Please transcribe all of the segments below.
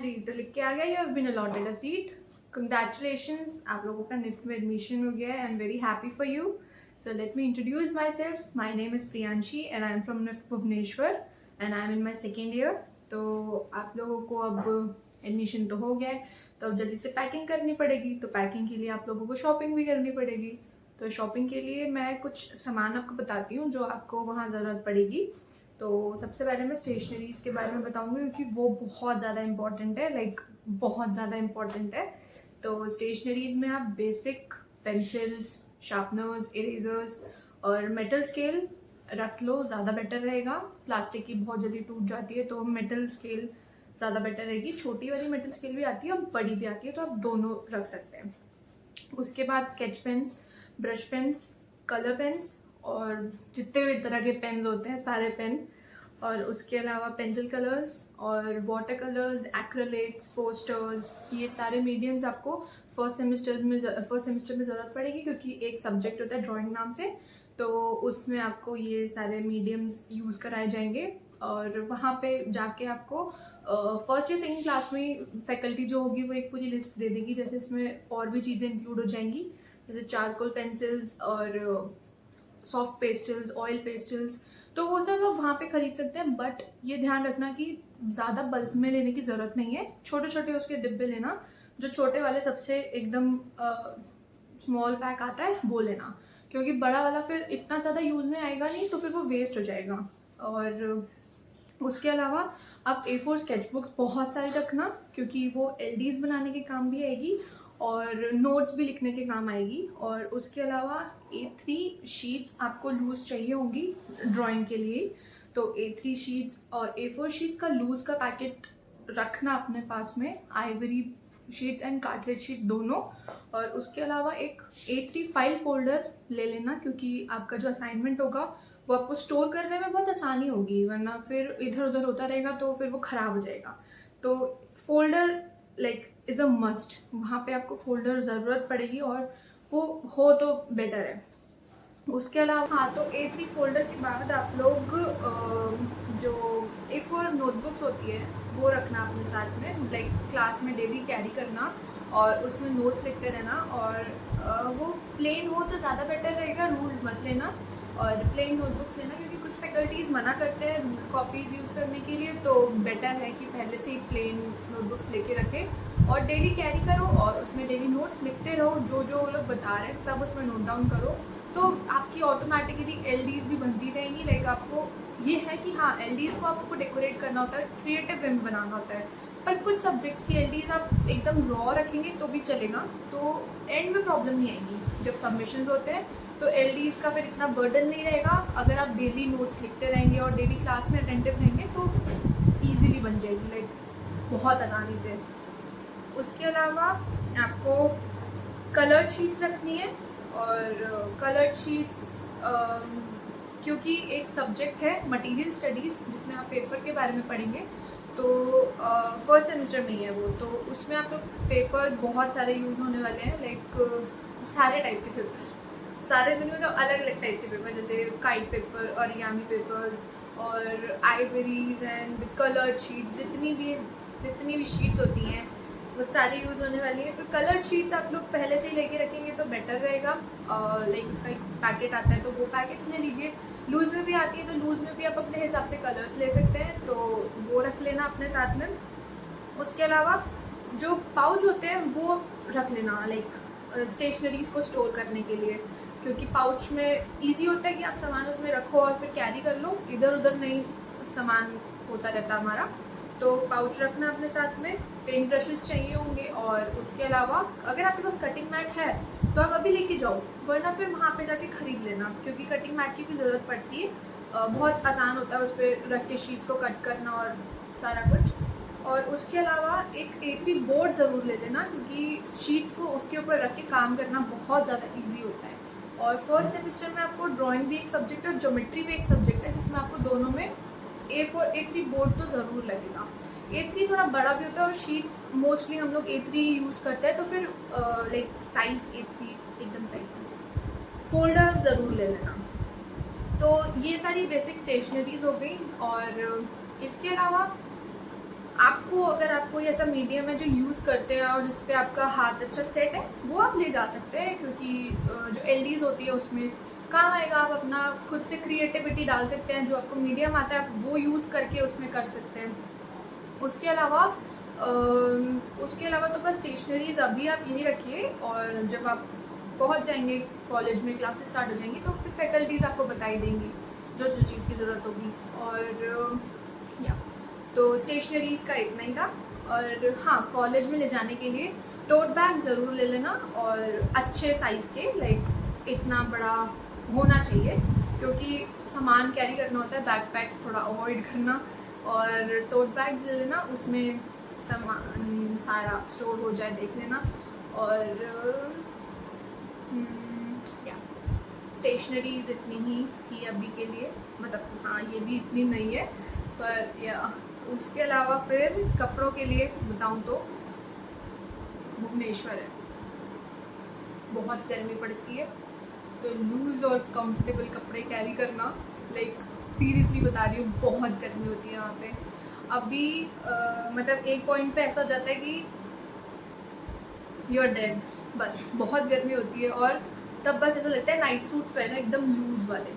जी, तो लिख के आ गया, you have been allotted a seat. Congratulations, आप लोगों का निफ्ट में एडमिशन हो गया है। I am very happy for you. So let me introduce myself. My name is Priyanshi and I am from NIFT Bhubaneswar and I am in my second year. तो आप लोगों को अब एडमिशन तो हो गया है, तो अब जल्दी से पैकिंग करनी पड़ेगी। तो पैकिंग के लिए आप लोगों को शॉपिंग भी करनी पड़ेगी। तो शॉपिंग के लिए मैं कुछ सामान आपको बताती हूँ जो आपको वहाँ ज़रूरत पड़ेगी। तो सबसे पहले मैं स्टेशनरीज़ के बारे में बताऊंगी क्योंकि वो बहुत ज़्यादा इम्पॉर्टेंट है, लाइक बहुत ज़्यादा इम्पॉर्टेंट है। तो स्टेशनरीज़ में आप बेसिक पेंसिल्स, शार्पनर्स, इरेजर्स और मेटल स्केल रख लो, ज़्यादा बेटर रहेगा। प्लास्टिक की बहुत जल्दी टूट जाती है, तो मेटल स्केल ज़्यादा बेटर रहेगी। छोटी वाली मेटल स्केल भी आती है और बड़ी भी आती है, तो आप दोनों रख सकते हैं। उसके बाद sketch pens, brush pens, colour pens और जितने भी तरह के पेन्स होते हैं सारे पेन, और उसके अलावा पेंसिल कलर्स और वाटर कलर्स, एक्रेलिक्स, पोस्टर्स, ये सारे मीडियम्स आपको फर्स्ट सेमेस्टर में ज़रूरत पड़ेगी क्योंकि एक सब्जेक्ट होता है ड्राइंग नाम से, तो उसमें आपको ये सारे मीडियम्स यूज़ कराए जाएंगे। और वहाँ पे जाके आपको फर्स्ट या सेकेंड क्लास में फैकल्टी जो होगी वो एक पूरी लिस्ट दे देगी, जैसे इसमें और भी चीज़ें इंक्लूड हो जाएंगी, जैसे चारकोल पेंसिल्स और सॉफ्ट पेस्टल्स, ऑयल पेस्टल्स। तो वो सब आप वहाँ पे खरीद सकते हैं, बट ये ध्यान रखना कि ज़्यादा बल्क में लेने की ज़रूरत नहीं है। छोटे छोटे उसके डिब्बे लेना, जो छोटे वाले सबसे एकदम स्मॉल पैक आता है वो लेना, क्योंकि बड़ा वाला फिर इतना ज़्यादा यूज़ में आएगा नहीं, तो फिर वो वेस्ट हो जाएगा। और उसके अलावा आप A4 स्केचबुक्स बहुत सारी रखना, क्योंकि वो LDs बनाने के काम भी आएगी और नोट्स भी लिखने के काम आएगी। और उसके अलावा A3 शीट्स आपको लूज़ चाहिए होंगी ड्राइंग के लिए, तो A3 शीट्स और A4 शीट्स का लूज़ का पैकेट रखना अपने पास में, Ivory sheets and cartridge sheets दोनों। और उसके अलावा एक A3 फाइल फोल्डर ले लेना, क्योंकि आपका जो असाइनमेंट होगा वो आपको स्टोर करने में बहुत आसानी होगी, वरना फिर इधर उधर होता रहेगा तो फिर वो ख़राब हो जाएगा। तो folder like is a must, वहाँ पे आपको फोल्डर ज़रूरत पड़ेगी और वो हो तो बेटर है। उसके अलावा हाँ, तो A3 फोल्डर के बाद आप लोग जो A4 नोटबुक्स होती है वो रखना अपने साथ में, लाइक क्लास में डेली कैरी करना और उसमें नोट्स लिखते रहना। और वो प्लेन हो तो ज़्यादा बेटर रहेगा, रूल मत लेना और प्लेन नोटबुक्स लेना, क्योंकि कुछ फैकल्टीज़ मना करते हैं कॉपीज़ यूज़ करने के लिए, तो बेटर है कि पहले से ही प्लेन नोटबुक्स लेके रखें और डेली कैरी करो और उसमें डेली नोट्स लिखते रहो। जो जो वो लोग बता रहे हैं सब उसमें नोट डाउन करो, तो आपकी ऑटोमेटिकली LDs भी बनती जाएंगी। लाइक आपको ये है कि हाँ, LDs को आपको डेकोरेट करना होता है, क्रिएटिव वे में बनाना होता है, पर कुछ सब्जेक्ट्स की LDs आप एकदम रॉ रखेंगे तो भी चलेगा, तो एंड में प्रॉब्लम नहीं आएगी। जब सबमिशंस होते हैं तो LDs का फिर इतना बर्डन नहीं रहेगा। अगर आप डेली नोट्स लिखते रहेंगे और डेली क्लास में अटेंटिव रहेंगे तो ईजिली बन जाएगी, लाइक बहुत आसानी से। उसके अलावा आपको कलर शीट्स रखनी है, और कलर शीट्स क्योंकि एक सब्जेक्ट है मटेरियल स्टडीज़ जिसमें आप पेपर के बारे में पढ़ेंगे, तो फर्स्ट सेमेस्टर में ही है वो, तो उसमें आपको पेपर बहुत सारे यूज़ होने वाले हैं, लाइक सारे टाइप के पेपर, सारे दिन में तो अलग अलग टाइप के पेपर, जैसे काइट पेपर, ओरिगामी पेपर्स और आइवरीज एंड कलर शीट्स, जितनी भी शीट्स होती हैं वो सारी यूज़ होने वाली है। तो कलर शीट्स आप लोग पहले से ही लेके रखेंगे तो बेटर रहेगा। लाइक उसका एक पैकेट आता है तो वो पैकेट्स ले लीजिए। लूज़ में भी आती है तो लूज़ में भी आप अपने हिसाब से कलर्स ले सकते हैं, तो वो रख लेना अपने साथ में। उसके अलावा जो पाउच होते हैं वो रख लेना, लाइक स्टेशनरीज़ को स्टोर करने के लिए, क्योंकि पाउच में ईजी होता है कि आप सामान उसमें रखो और फिर कैरी कर लो, इधर उधर नहीं सामान होता रहता हमारा। तो पाउच रखना अपने साथ में। पेंट ब्रशेस चाहिए होंगे, और उसके अलावा अगर आपके पास कटिंग मैट है तो आप अभी लेके जाओ, वरना फिर वहाँ पे जाके ख़रीद लेना, क्योंकि कटिंग मैट की भी ज़रूरत पड़ती है। बहुत आसान होता है उस पर रख के शीट्स को कट करना और सारा कुछ। और उसके अलावा एक A3 बोर्ड ज़रूर ले लेना, क्योंकि शीट्स को उसके ऊपर रख के काम करना बहुत ज़्यादा ईजी होता है। और फर्स्ट सेमेस्टर में आपको ड्राइंग भी एक सब्जेक्ट है और ज्योमेट्री भी एक सब्जेक्ट है, जिसमें आपको दोनों में A3 बोर्ड तो ज़रूर लगेगा। A3 थोड़ा बड़ा भी होता है और शीट्स मोस्टली हम लोग A3 यूज़ करते हैं, तो फिर लाइक साइज़ A3 एकदम सही है। फोल्डर ज़रूर ले लेना। तो ये सारी बेसिक स्टेशनरीज हो गई। और इसके अलावा आपको अगर आप कोई ऐसा मीडियम है जो यूज़ करते हैं और जिस पे आपका हाथ अच्छा सेट है, वो आप ले जा सकते हैं, क्योंकि जो एलडीज होती है उसमें काम आएगा। आप अपना खुद से क्रिएटिविटी डाल सकते हैं, जो आपको मीडियम आता है आप वो यूज़ करके उसमें कर सकते हैं। उसके अलावा तो बस स्टेशनरीज अभी आप यही रखिए, और जब आप पहुंच जाएंगे कॉलेज में, क्लासेस स्टार्ट हो जाएंगी, तो फिर फैकल्टीज़ आपको बताई देंगी जो जो चीज़ की ज़रूरत होगी। और या तो स्टेशनरीज़ का इतना ही था। और हाँ, कॉलेज में ले जाने के लिए टोट बैग ज़रूर ले लेना, और अच्छे साइज़ के, लाइक इतना बड़ा होना चाहिए, क्योंकि सामान कैरी करना होता है, बैकपैक्स थोड़ा अवॉइड करना। और टोट बैग्स ले लेना, उसमें सामान सारा स्टोर हो जाए, देख लेना। और या स्टेशनरीज इतनी ही थी अभी के लिए, मतलब हाँ ये भी इतनी नहीं है, पर या उसके अलावा फिर कपड़ों के लिए बताऊँ तो भुवनेश्वर है, बहुत गर्मी पड़ती है, तो लूज़ और कंफर्टेबल कपड़े कैरी करना, लाइक सीरियसली बता रही हूँ, बहुत गर्मी होती है वहाँ पे। अभी मतलब एक पॉइंट पे ऐसा हो जाता है कि यू आर डेड, बस बहुत गर्मी होती है। और तब बस ऐसा लगता है नाइट सूट्स पहनो, एकदम लूज़ वाले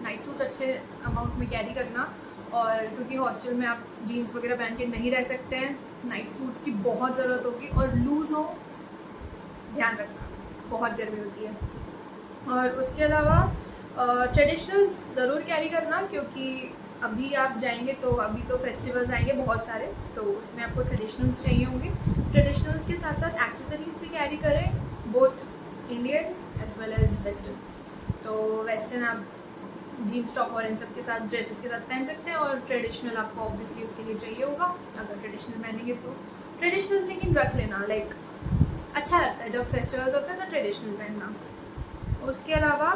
नाइट सूट्स अच्छे अमाउंट में कैरी करना। और क्योंकि हॉस्टल में आप जीन्स वगैरह पहन के नहीं रह सकते हैं, नाइट सूट्स की बहुत ज़रूरत होगी, और लूज़ हो, ध्यान रखना, बहुत गर्मी होती है। और उसके अलावा ट्रेडिशनल्स ज़रूर कैरी करना, क्योंकि अभी आप जाएंगे तो अभी तो फेस्टिवल्स आएंगे बहुत सारे, तो उसमें आपको ट्रेडिशनल्स चाहिए होंगे। ट्रेडिशनल्स के साथ साथ एक्सेसरीज भी कैरी करें, both Indian as well as western. तो वेस्टर्न आप जीन्स टॉप और इन सब के साथ, ड्रेसेस के साथ पहन सकते हैं, और ट्रेडिशनल आपको ऑब्वियसली उसके लिए चाहिए होगा अगर ट्रेडिशनल पहनेंगे तो। ट्रेडिशनल्स लेकिन रख लेना, लाइक अच्छा लगता है जब फेस्टिवल्स होते हैं तो ट्रेडिशनल पहनना। उसके अलावा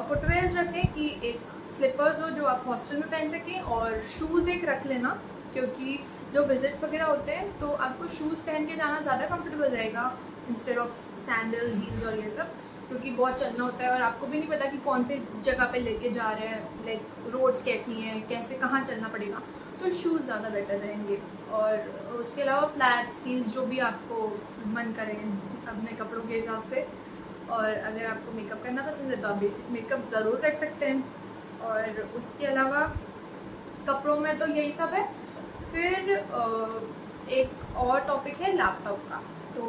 फुटवेयर्स रखें कि एक स्लीपर्स हो जो आप हॉस्टल में पहन सकें, और शूज़ एक रख लेना, क्योंकि जो विजिट्स वगैरह होते हैं तो आपको शूज़ पहन के जाना ज़्यादा कंफर्टेबल रहेगा इंस्टेड ऑफ सैंडल्स, हील्स और ये सब, क्योंकि बहुत चलना होता है और आपको भी नहीं पता कि कौन से जगह पे लेके जा रहे हैं, लाइक रोड्स कैसी हैं, कैसे कहाँ चलना पड़ेगा, तो शूज़ ज़्यादा बेटर रहेंगे। और उसके अलावा फ्लैट्स, हील्स, जो भी आपको मन करें अपने कपड़ों के हिसाब से। और अगर आपको मेकअप करना पसंद है तो आप बेसिक मेकअप ज़रूर रख सकते हैं। और उसके अलावा कपड़ों में तो यही सब है। फिर एक और टॉपिक है लैपटॉप का, तो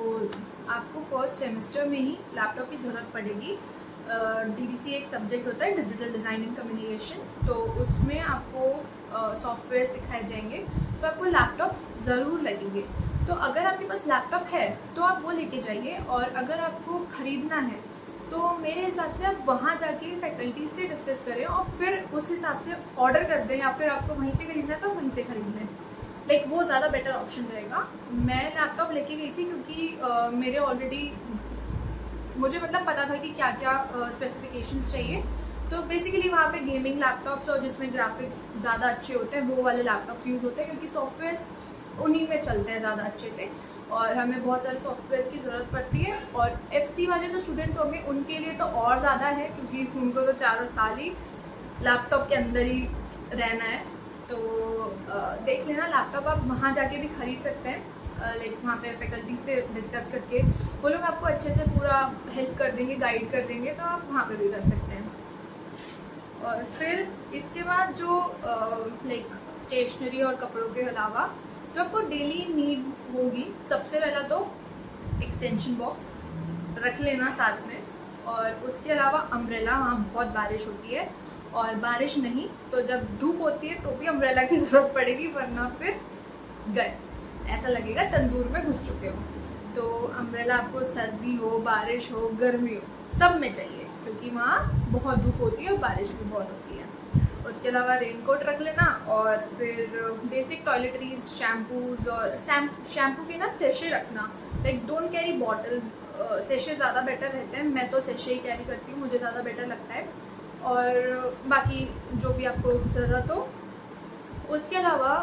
आपको फर्स्ट सेमेस्टर में ही लैपटॉप की ज़रूरत पड़ेगी। DDC एक सब्जेक्ट होता है, डिजिटल डिज़ाइन एंड कम्युनिकेशन, तो उसमें आपको सॉफ्टवेयर सिखाए जाएंगे, तो आपको लैपटॉप ज़रूर लगेंगे। तो अगर आपके पास लैपटॉप है तो आप वो लेके जाइए, और अगर आपको ख़रीदना है तो मेरे हिसाब से आप वहाँ जाके फैकल्टी से डिस्कस करें, और फिर उस हिसाब से ऑर्डर कर दें, या फिर आपको वहीं से खरीदना है तो वहीं से खरीद लें, लाइक वो ज़्यादा बेटर ऑप्शन रहेगा। मैं लैपटॉप लेके गई थी क्योंकि मेरे ऑलरेडी, मुझे मतलब पता था कि क्या क्या स्पेसिफिकेशंस चाहिए, तो बेसिकली वहाँ पे गेमिंग लैपटॉप्स और जिसमें ग्राफिक्स ज़्यादा अच्छे होते हैं वो वाले लैपटॉप यूज़ होते हैं, क्योंकि सॉफ्टवेयर्स उन्हीं में चलते हैं ज़्यादा अच्छे से, और हमें बहुत सारे सॉफ्टवेयर्स की ज़रूरत पड़ती है। और FC वाले जो स्टूडेंट्स होंगे उनके लिए तो और ज़्यादा है, क्योंकि उनको तो 4 साल ही लैपटॉप के अंदर ही रहना है। तो देख लेना, लैपटॉप आप वहाँ जाके भी ख़रीद सकते हैं, लाइक वहाँ पे फैकल्टी से डिस्कस करके वो लोग आपको अच्छे से पूरा हेल्प कर देंगे, गाइड कर देंगे, तो आप वहाँ पे भी कर सकते हैं। और फिर इसके बाद जो लाइक स्टेशनरी और कपड़ों के अलावा जो आपको डेली नीड होगी, सबसे पहला तो एक्सटेंशन बॉक्स रख लेना साथ में, और उसके अलावा अम्ब्रेला, वहाँ बहुत बारिश होती है, और बारिश नहीं तो जब धूप होती है तो भी अम्ब्रेला की ज़रूरत पड़ेगी, वरना फिर गए, ऐसा लगेगा तंदूर में घुस चुके हो। तो अम्ब्रेला आपको सर्दी हो, बारिश हो, गर्मी हो, सब में चाहिए, क्योंकि वहाँ बहुत धूप होती है और बारिश भी बहुत होती है। उसके अलावा रेनकोट रख लेना, और फिर बेसिक टॉयलेटरीज, शैम्पूज, और शैम्पू के ना सेशे रखना, like don't carry bottles, sachet ज़्यादा बेटर रहते हैं, मैं तो सेशे ही कैरी करती हूँ, मुझे ज़्यादा बेटर लगता है। और बाकी जो भी आपको ज़रूरत हो। उसके अलावा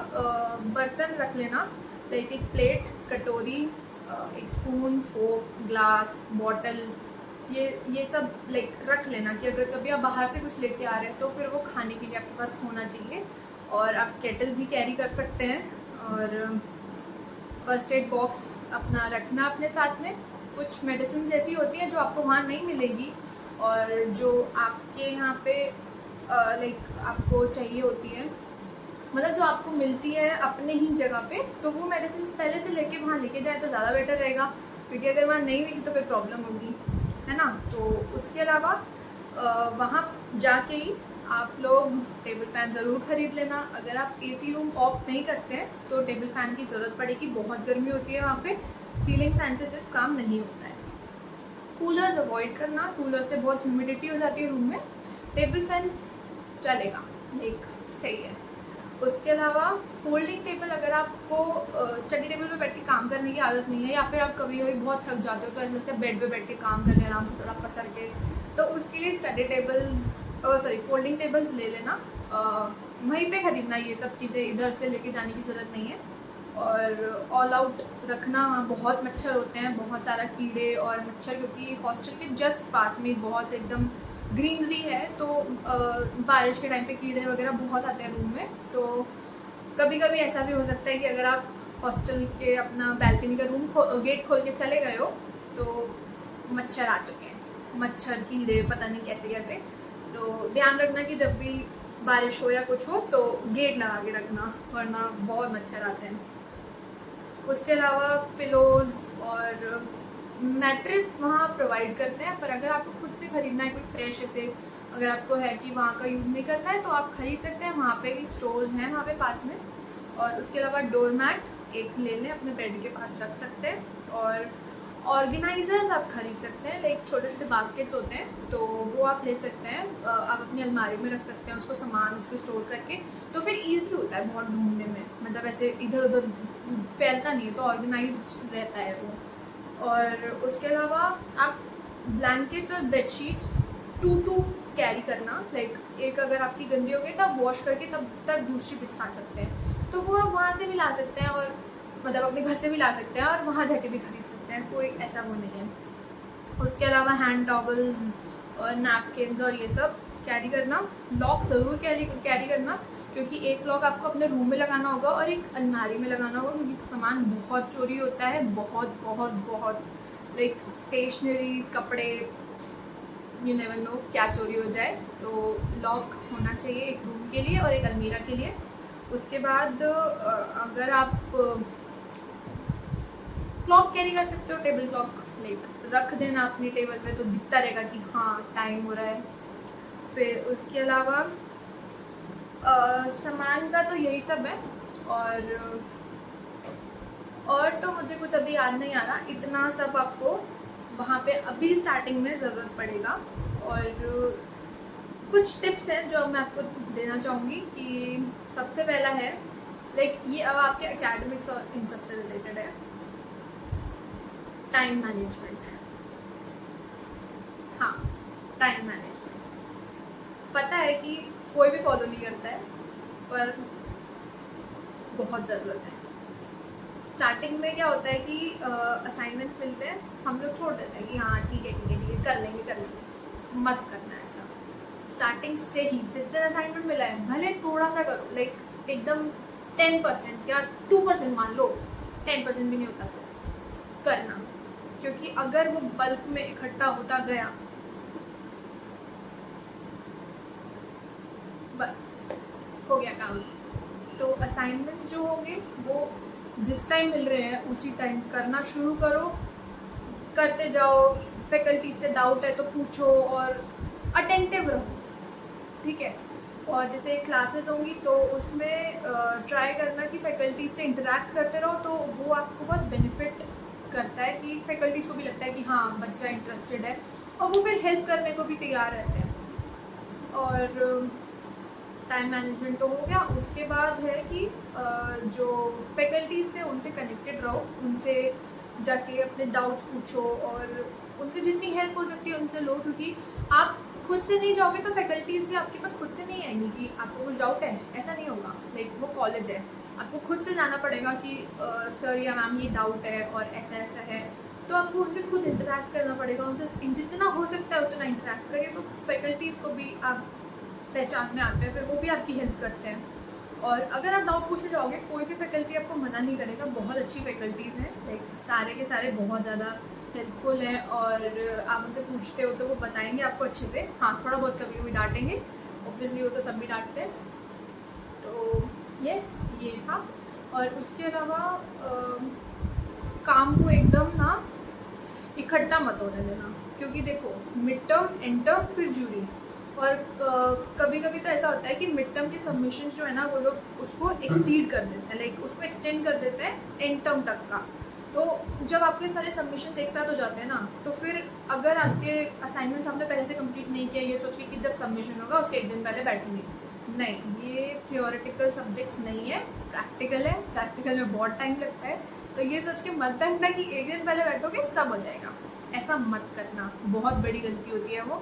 बर्तन रख लेना, लाइक एक प्लेट, कटोरी, एक स्पून, फोक, ग्लास, बॉटल, ये सब लाइक रख लेना, कि अगर कभी आप बाहर से कुछ लेके आ रहे हैं तो फिर वो खाने के लिए आपके पास होना चाहिए। और आप केटल भी कैरी कर सकते हैं, और फर्स्ट एड बॉक्स अपना रखना अपने साथ में। कुछ मेडिसिन ऐसी होती हैं जो आपको वहाँ नहीं मिलेगी और जो आपके यहाँ पे लाइक आपको चाहिए होती है, मतलब जो आपको मिलती है अपने ही जगह पे, तो वो मेडिसिन पहले से लेके वहाँ लेके जाए तो ज़्यादा बेटर रहेगा, क्योंकि अगर वहाँ नहीं मिली तो फिर प्रॉब्लम होगी, है ना। तो उसके अलावा वहाँ जाके ही आप लोग टेबल फ़ैन ज़रूर ख़रीद लेना। अगर आप एसी रूम ऑफ नहीं करते हैं तो टेबल फ़ैन की ज़रूरत पड़ेगी, बहुत गर्मी होती है वहाँ पे, सीलिंग फ़ैन से सिर्फ काम नहीं होता है। कूलर्स अवॉइड करना, कूलर से बहुत ह्यूमिडिटी हो जाती है रूम में। टेबल फैन चलेगा, एक सही है। उसके अलावा फोल्डिंग टेबल, अगर आपको स्टडी टेबल पे बैठ के काम करने की आदत नहीं है, या फिर आप कभी कभी बहुत थक जाते हो तो ऐसा लगता है बेड पे बैठ के काम कर लें आराम से थोड़ा पसर के, तो उसके लिए स्टडी टेबल्स फोल्डिंग टेबल्स ले लेना। वहीं पे ख़रीदना, ये सब चीज़ें इधर से लेके जाने की ज़रूरत नहीं है। और ऑल आउट रखना, बहुत मच्छर होते हैं, बहुत सारा कीड़े और मच्छर, क्योंकि हॉस्टल के जस्ट पास में बहुत एकदम ग्रीनरी है, तो बारिश के टाइम पे कीड़े वगैरह बहुत आते हैं रूम में। तो कभी कभी ऐसा भी हो सकता है कि अगर आप हॉस्टल के अपना बैल्कनी का गेट खोल के चले गए हो तो मच्छर आ चुके हैं, मच्छर कीड़े पता नहीं कैसे कैसे। तो ध्यान रखना कि जब भी बारिश हो या कुछ हो तो गेट लगा के रखना, वरना बहुत मच्छर आते हैं। उसके अलावा पिलोज़ और मैट्रेस वहाँ प्रोवाइड करते हैं, पर अगर आपको खुद से ख़रीदना है कोई फ्रेश ऐसे, अगर आपको है कि वहाँ का यूज़ नहीं करना है तो आप ख़रीद सकते हैं, वहाँ पे भी स्टोर्स हैं वहाँ पे पास में। और उसके अलावा डोर मैट एक ले लें, अपने बेड के पास रख सकते हैं। और ऑर्गेनाइज़र्स आप ख़रीद सकते हैं, लाइक छोटे छोटे बास्केट्स होते हैं तो वो आप ले सकते हैं, आप अपनी अलमारी में रख सकते हैं उसको, सामान उसको स्टोर करके, तो फिर ईजी होता है बहुत ढूंढने में, मतलब ऐसे इधर उधर फैलता नहीं है, तो ऑर्गेनाइज रहता है वो। और उसके अलावा आप ब्लैंकेट्स और बेडशीट्स टू कैरी करना, लाइक एक अगर आपकी गंदी हो गई तो आप वॉश करके तब तक दूसरी बिछा सकते हैं, तो वो आप वहाँ से भी ला सकते हैं, और मतलब अपने घर से भी ला सकते हैं और वहाँ जाके भी खरीद सकते हैं, कोई ऐसा वो नहीं है। उसके अलावा हैंड टॉवल्स और नैपकिन्स और ये सब कैरी करना। लॉक ज़रूर कैरी करना, क्योंकि एक लॉक आपको अपने रूम में लगाना होगा और एक अलमारी में लगाना होगा, क्योंकि सामान बहुत चोरी होता है, बहुत बहुत बहुत, लाइक स्टेशनरीज, कपड़े, यू नेवर नो क्या चोरी हो जाए, तो लॉक होना चाहिए एक रूम के लिए और एक अलमीरा के लिए। उसके बाद अगर आप क्लॉक कैरी कर सकते हो, टेबल क्लॉक, लाइक रख देना अपनी टेबल पे तो दिखता रहेगा कि हाँ टाइम हो रहा है। फिर उसके अलावा सामान का तो यही सब है, और तो मुझे कुछ अभी याद नहीं आ रहा, इतना सब आपको वहाँ पे अभी स्टार्टिंग में ज़रूरत पड़ेगा। और कुछ टिप्स हैं जो मैं आपको देना चाहूँगी कि सबसे पहला है, लाइक ये अब आपके एकेडमिक्स और इन सब से रिलेटेड है, टाइम मैनेजमेंट। हाँ, टाइम मैनेजमेंट पता है कि कोई भी फॉलो नहीं करता है, पर बहुत ज़रूरत है। स्टार्टिंग में क्या होता है कि असाइनमेंट्स मिलते हैं, हम लोग छोड़ देते हैं कि हाँ ठीक है कर लेंगे। मत करना ऐसा। स्टार्टिंग से ही जिस दिन असाइनमेंट मिला है भले थोड़ा सा करो, लाइक एकदम 10% या 2% मान लो, 10% भी नहीं होता तो करना, क्योंकि अगर वो बल्क में इकट्ठा होता गया बस हो गया काम। तो असाइनमेंट्स जो होंगे वो जिस टाइम मिल रहे हैं उसी टाइम करना शुरू करो, करते जाओ। फैकल्टी से डाउट है तो पूछो और अटेंटिव रहो, ठीक है। और जैसे क्लासेस होंगी तो उसमें ट्राई करना कि फैकल्टी से इंटरेक्ट करते रहो, तो वो आपको बहुत बेनिफिट करता है कि फैकल्टीज़ को भी लगता है कि हाँ बच्चा इंटरेस्टेड है, और वो फिर हेल्प करने को भी तैयार रहते हैं। और टाइम मैनेजमेंट तो हो गया। उसके बाद है कि जो फैकल्टीज से उनसे कनेक्टेड रहो, उनसे जाके अपने डाउट्स पूछो और उनसे जितनी हेल्प हो सकती है उनसे लो, क्योंकि आप खुद से नहीं जाओगे तो फैकल्टीज़ भी आपके पास खुद से नहीं आएंगी कि आपको कुछ डाउट है, ऐसा नहीं होगा। लाइक वो कॉलेज है, आपको खुद से जाना पड़ेगा कि सर या मैम ये डाउट है और ऐसा ऐसा है, तो आपको उनसे खुद इंटरेक्ट करना पड़ेगा, उनसे जितना हो सकता है उतना इंटरेक्ट करिए, तो फैकल्टीज़ को भी आप पहचान में आते हैं, फिर वो भी आपकी हेल्प करते हैं। और अगर आप डाउट पूछने जाओगे, कोई भी फैकल्टी आपको मना नहीं करेगा, बहुत अच्छी फैकल्टीज़ हैं, लाइक सारे के सारे बहुत ज़्यादा हेल्पफुल हैं, और आप उनसे पूछते हो तो वो बताएंगे आपको अच्छे से। हाँ, थोड़ा बहुत कभी कभी डांटेंगे, ऑब्वियसली वो तो सब भी डांटते हैं। तो यस, ये था। और उसके अलावा काम को एकदम ना इकट्ठा मत होने देना, क्योंकि देखो मिड टर्म, एंड टर्म, फिर जूरी, और कभी कभी तो ऐसा होता है कि मिड टर्म के सबमिशन जो है ना, वो लोग उसको एक्सीड कर देते हैं, लाइक उसको एक्सटेंड कर देते हैं एंड टर्म तक का। तो जब आपके सारे सबमिशन एक साथ हो जाते हैं ना, तो फिर अगर आपके असाइनमेंट्स आपने पहले से कंप्लीट नहीं किया, ये सोच के कि जब सबमिशन होगा उसके एक दिन पहले बैठेंगे, नहीं, ये थियोरेटिकल सब्जेक्ट्स नहीं है, प्रैक्टिकल है, प्रैक्टिकल में बहुत टाइम लगता है। तो ये सोच के मत बैठना कि एक दिन पहले बैठोगे सब हो जाएगा, ऐसा मत करना, बहुत बड़ी गलती होती है वो।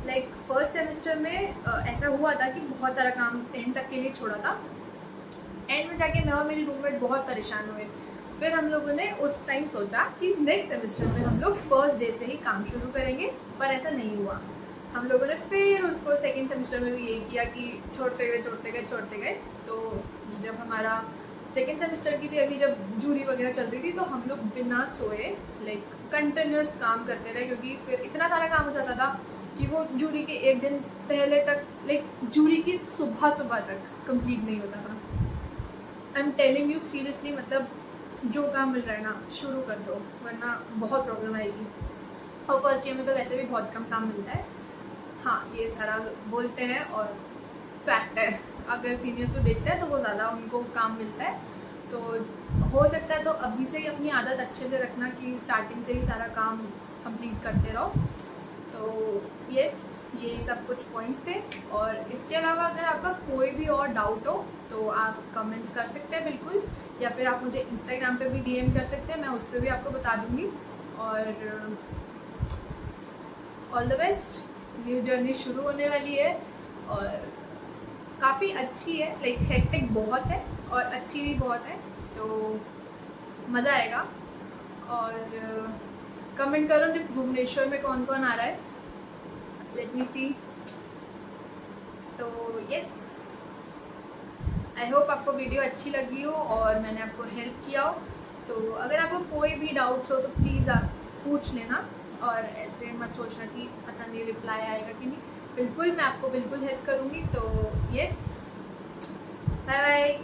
लाइक फर्स्ट सेमेस्टर में ऐसा हुआ था कि बहुत सारा काम एंड तक के लिए छोड़ा था। एंड में जाके मैं और मेरी रूममेट बहुत परेशान हुए। फिर हम लोगों ने उस टाइम सोचा कि नेक्स्ट सेमेस्टर में हम लोग फर्स्ट डे से ही काम शुरू करेंगे, पर ऐसा नहीं हुआ। हम लोगों ने फिर उसको सेकेंड सेमेस्टर में भी यही किया कि छोड़ते गए। तो जब हमारा सेकेंड सेमेस्टर की थी, अभी जब जूरी वगैरह चल रही थी, तो हम लोग बिना सोए लाइक कंटिन्यूस काम करते रहे, क्योंकि फिर इतना सारा काम हो जाता था कि वो जूरी के एक दिन पहले तक, लाइक जूरी की सुबह तक कंप्लीट नहीं होता था। I am telling you seriously, मतलब जो काम मिल रहा है ना, शुरू कर दो, वरना बहुत प्रॉब्लम आएगी। और फर्स्ट ईयर में तो वैसे भी बहुत कम काम मिलता है। हाँ, ये सारा बोलते हैं और फैक्ट है, अगर सीनियर्स को देखते हैं तो वो ज़्यादा उनको काम मिलता है। तो हो सकता है तो अभी से ही अपनी आदत अच्छे से रखना कि स्टार्टिंग से ही सारा काम कंप्लीट करते रहो। तो यस, ये सब कुछ पॉइंट्स थे। और इसके अलावा अगर आपका कोई भी और डाउट हो तो आप कमेंट्स कर सकते हैं बिल्कुल, या फिर आप मुझे इंस्टाग्राम पे भी डीएम कर सकते हैं, मैं उस पर भी आपको बता दूँगी। और all the best, new journey शुरू होने वाली है और काफ़ी अच्छी है, लाइक हेक्टिक बहुत है और अच्छी भी बहुत है, तो मज़ा आएगा। और कमेंट करो कि भुवनेश्वर में कौन कौन आ रहा है, लेट मी सी। तो यस, आई होप आपको वीडियो अच्छी लगी हो और मैंने आपको हेल्प किया हो। तो अगर आपको कोई भी डाउट्स हो तो प्लीज़ आप पूछ लेना, और ऐसे मत सोचना कि पता नहीं रिप्लाई आएगा कि नहीं, बिल्कुल मैं आपको बिल्कुल हेल्प करूँगी। तो यस, बाय बाय।